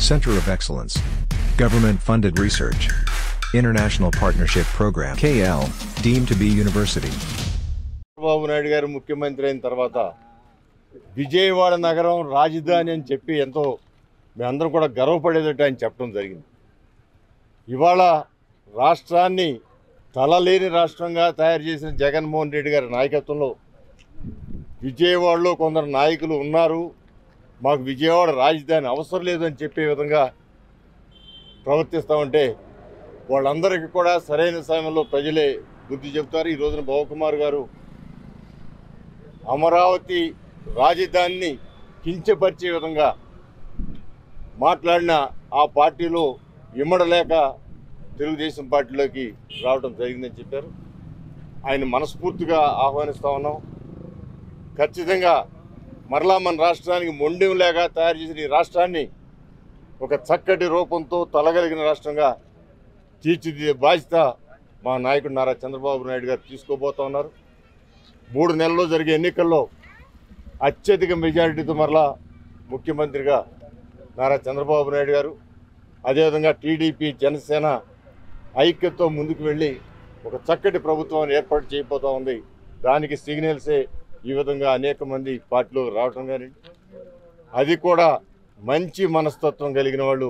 Center of Excellence. Government-funded research. International Partnership Program KL, deemed to be university. Chandrababu Naidu గారు ముఖ్యమంత్రి అయిన తర్వాత విజయవాడ నగరం రాజధాని అని చెప్పి ఎంతో మేమందరం కూడా గర్వపడేటట్టు ఆయన చెప్పడం జరిగింది. ఇవాళ రాష్ట్రాన్ని తలలేని రాష్ట్రంగా తయారు చేసిన జగన్మోహన్ రెడ్డి గారి నాయకత్వంలో విజయవాడలో కొందరు నాయకులు ఉన్నారు, మాకు విజయవాడ రాజధాని అవసరం లేదని చెప్పే విధంగా ప్రవర్తిస్తామంటే వాళ్ళందరికీ కూడా సరైన సమయంలో ప్రజలే బుద్ధి చెబుతారు. ఈ రోజున బాబుకుమార్ గారు అమరావతి రాజధానిని కించపరిచే విధంగా మాట్లాడిన ఆ పార్టీలో ఇమ్మడలేక తెలుగుదేశం పార్టీలోకి రావడం జరిగిందని చెప్పారు. ఆయన మనస్ఫూర్తిగా ఆహ్వానిస్తూ ఉన్నాం. ఖచ్చితంగా మరలా మన రాష్ట్రానికి మొండెం లేక తయారు చేసిన ఈ రాష్ట్రాన్ని ఒక చక్కటి రూపంతో తలగలిగిన రాష్ట్రంగా తీర్చిదిద్దే బాధ్యత మా నాయకుడు నారా చంద్రబాబు నాయుడు గారు తీసుకోబోతా ఉన్నారు. 3 నెలల్లో జరిగే ఎన్నికల్లో అత్యధిక మెజారిటీతో మరలా ముఖ్యమంత్రిగా నారా చంద్రబాబు నాయుడు గారు, అదేవిధంగా టీడీపీ జనసేన ఐక్యతతో ముందుకు వెళ్ళి ఒక చక్కటి ప్రభుత్వాన్ని ఏర్పాటు చేయబోతూ ఉంది. దానికి సిగ్నల్సే ఈ విధంగా అనేక మంది పార్టీలోకి రావటం కానీ, అది కూడా మంచి మనస్తత్వం కలిగిన వాళ్ళు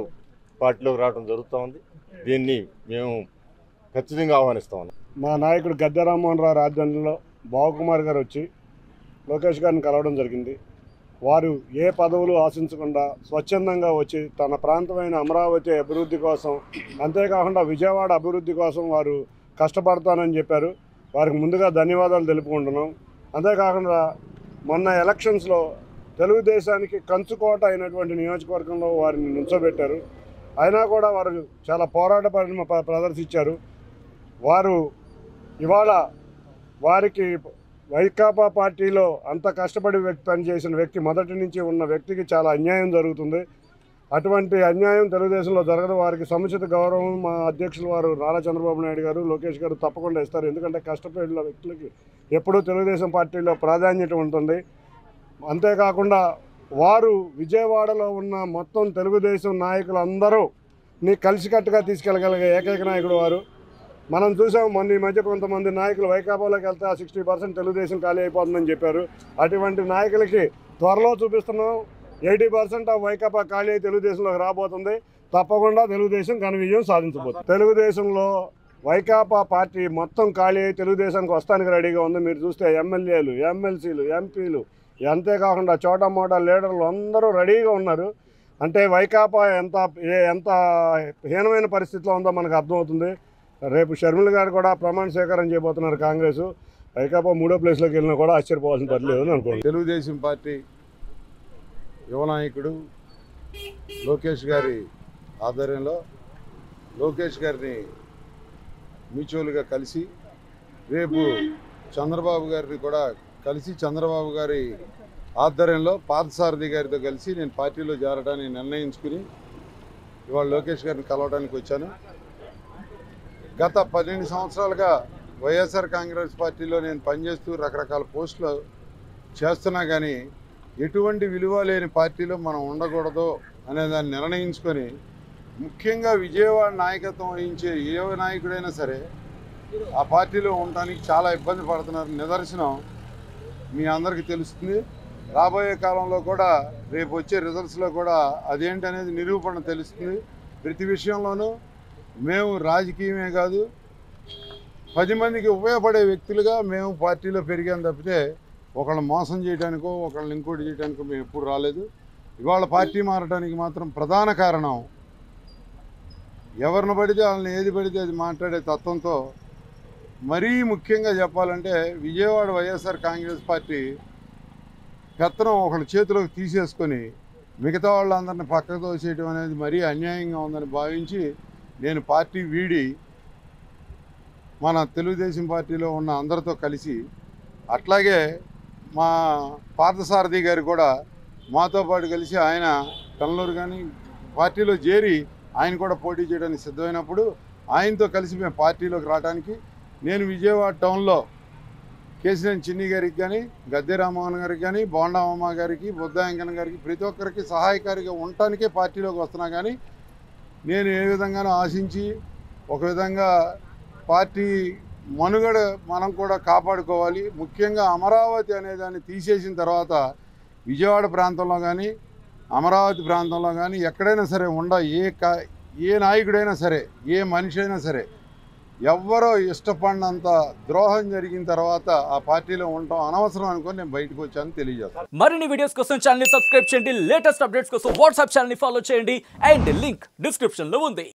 పార్టీలోకి రావడం జరుగుతూ ఉంది. దీన్ని మేము ఖచ్చితంగా ఆహ్వానిస్తా ఉన్నాం. మా నాయకుడు గద్దె రామ్మోహన్ రావు రాజధానిలో బాబుకుమార్ గారు వచ్చి లోకేష్ గారిని కలవడం జరిగింది. వారు ఏ పదవులు ఆశించకుండా స్వచ్ఛందంగా వచ్చి తన ప్రాంతమైన అమరావతి అభివృద్ధి కోసం, అంతేకాకుండా విజయవాడ అభివృద్ధి కోసం వారు కష్టపడతానని చెప్పారు. వారికి ముందుగా ధన్యవాదాలు తెలుపుకుంటున్నాం. అంతేకాకుండా మొన్న ఎలక్షన్స్లో తెలుగుదేశానికి కంచుకోట అయినటువంటి నియోజకవర్గంలో వారిని నుంచోబెట్టారు. అయినా కూడా వారు చాలా పోరాట పరిణామ ప్రదర్శించారు. వారు ఇవాళ వారికి వైకాపా పార్టీలో అంత కష్టపడి పనిచేసిన వ్యక్తి, మొదటి నుంచి ఉన్న వ్యక్తికి చాలా అన్యాయం జరుగుతుంది. అటువంటి అన్యాయం తెలుగుదేశంలో జరగదు. వారికి సముచిత గౌరవం మా అధ్యక్షులు వారు నారా చంద్రబాబు నాయుడు గారు, లోకేష్ గారు తప్పకుండా ఇస్తారు. ఎందుకంటే కష్టపడిన వ్యక్తులకి ఎప్పుడూ తెలుగుదేశం పార్టీలో ప్రాధాన్యత ఉంటుంది. అంతేకాకుండా వారు విజయవాడలో ఉన్న మొత్తం తెలుగుదేశం నాయకులందరూ కలిసికట్టుగా తీసుకెళ్ళగలిగే ఏకైక నాయకుడు వారు. మనం చూసాం మొన్న ఈ మధ్య కొంతమంది నాయకులు వైకాపాలోకి వెళ్తే 60% తెలుగుదేశం ఖాళీ అయిపోతుందని చెప్పారు. అటువంటి నాయకులకి త్వరలో చూపిస్తున్నాం 80% ఆఫ్ వైకాపా ఖాళీ అయి తెలుగుదేశంలోకి రాబోతుంది. తప్పకుండా తెలుగుదేశం ఘన విజయం సాధించబోతుంది. తెలుగుదేశంలో వైకాపా పార్టీ మొత్తం ఖాళీ అయి తెలుగుదేశానికి వస్తానికి రెడీగా ఉంది. మీరు చూస్తే ఎమ్మెల్యేలు, ఎమ్మెల్సీలు, ఎంపీలు, అంతేకాకుండా చోటా మోటా లీడర్లు అందరూ రెడీగా ఉన్నారు. అంటే వైకాపా ఎంత హీనమైన పరిస్థితిలో ఉందో మనకు అర్థమవుతుంది. రేపు షర్మిల గారు కూడా ప్రమాణ స్వీకారం చేయబోతున్నారు. కాంగ్రెస్ వైకాపా 3వ ప్లేస్లోకి వెళ్ళినా కూడా ఆశ్చర్యపోవాల్సిన పని లేదని అనుకోండి. తెలుగుదేశం పార్టీ యువ నాయకుడు లోకేష్ గారి ఆధ్వర్యంలో లోకేష్ గారిని మ్యూచువల్గా కలిసి రేపు చంద్రబాబు గారిని కూడా కలిసి చంద్రబాబు గారి ఆధ్వర్యంలో పార్థసారథి గారితో కలిసి నేను పార్టీలో చేరడానికి నిర్ణయించుకుని ఇవాళ లోకేష్ గారిని కలవడానికి వచ్చాను. గత 12 సంవత్సరాలుగా వైఎస్ఆర్ కాంగ్రెస్ పార్టీలో నేను పనిచేస్తూ రకరకాల పోస్టులు చేస్తున్నా కానీ ఎటువంటి విలువ లేని పార్టీలో మనం ఉండకూడదు అనే దాన్ని నిర్ణయించుకొని, ముఖ్యంగా విజయవాడ నాయకత్వం వహించే ఏ నాయకుడైనా సరే ఆ పార్టీలో ఉండడానికి చాలా ఇబ్బంది పడుతున్నారు. నిదర్శనం మీ అందరికీ తెలుస్తుంది. రాబోయే కాలంలో కూడా రేపు వచ్చే రిజల్ట్స్లో కూడా అదేంటనేది నిరూపణ తెలుస్తుంది. ప్రతి విషయంలోనూ మేము రాజకీయమే కాదు 10 మందికి ఉపయోగపడే వ్యక్తులుగా మేము పార్టీలో పెరిగాం తప్పితే ఒకళ్ళని మోసం చేయడానికో ఒకళ్ళని ఇంకోటి చేయడానికో మేము ఎప్పుడు రాలేదు. ఇవాళ పార్టీ మారడానికి మాత్రం ప్రధాన కారణం ఎవరిని పడితే వాళ్ళని ఏది పడితే అది మాట్లాడే తత్వంతో, మరీ ముఖ్యంగా చెప్పాలంటే విజయవాడ వైఎస్ఆర్ కాంగ్రెస్ పార్టీ పెత్తనం ఒకళ్ళ చేతిలోకి తీసేసుకొని మిగతా వాళ్ళందరినీ పక్కకు తోసేయడం అనేది మరీ అన్యాయంగా ఉందని భావించి నేను పార్టీ వీడి మన తెలుగుదేశం పార్టీలో ఉన్న అందరితో కలిసి, అట్లాగే మా పార్థసారథి గారు కూడా మాతో పాటు కలిసి ఆయన కల్లూరు కానీ పార్టీలో చేరి ఆయన కూడా పోటీ చేయడానికి సిద్ధమైనప్పుడు ఆయనతో కలిసి మేము పార్టీలోకి రావడానికి నేను విజయవాడ టౌన్లో కేసినేని చిన్ని గారికి కానీ, గద్దె రామ్మోహన్ గారికి కానీ, బోండా ఉమ్మ గారికి, బుద్ధ వెంకన్న గారికి ప్రతి ఒక్కరికి సహాయకారిగా ఉండటానికే పార్టీలోకి వస్తున్నా. కానీ నేను ఏ విధంగానూ ఆశించి ఒక విధంగా పార్టీ మనుగడ మనం కూడా కాపాడుకోవాలి. ముఖ్యంగా అమరావతి అనే దాన్ని తీసేసిన తర్వాత విజయవాడ ప్రాంతంలో కానీ, అమరావతి ప్రాంతంలో కానీ ఎక్కడైనా సరే ఏ నాయకుడైనా సరే, ఏ మనిషి అయినా సరే ఎవ్వరో ఇష్టపడినంత ద్రోహం జరిగిన తర్వాత ఆ పార్టీలో ఉండటం అనవసరం అనుకొని నేను బయటకు వచ్చాను తెలియజేస్తాను. మరిన్ని వీడియోస్ కోసం ఛానల్ ని సబ్స్క్రైబ్ చేయండి, లేటెస్ట్ అప్డేట్స్ కోసం వాట్సాప్ ఛానల్ ని ఫాలో చేయండి అండ్ లింక్ డిస్క్రిప్షన్ లో ఉంది.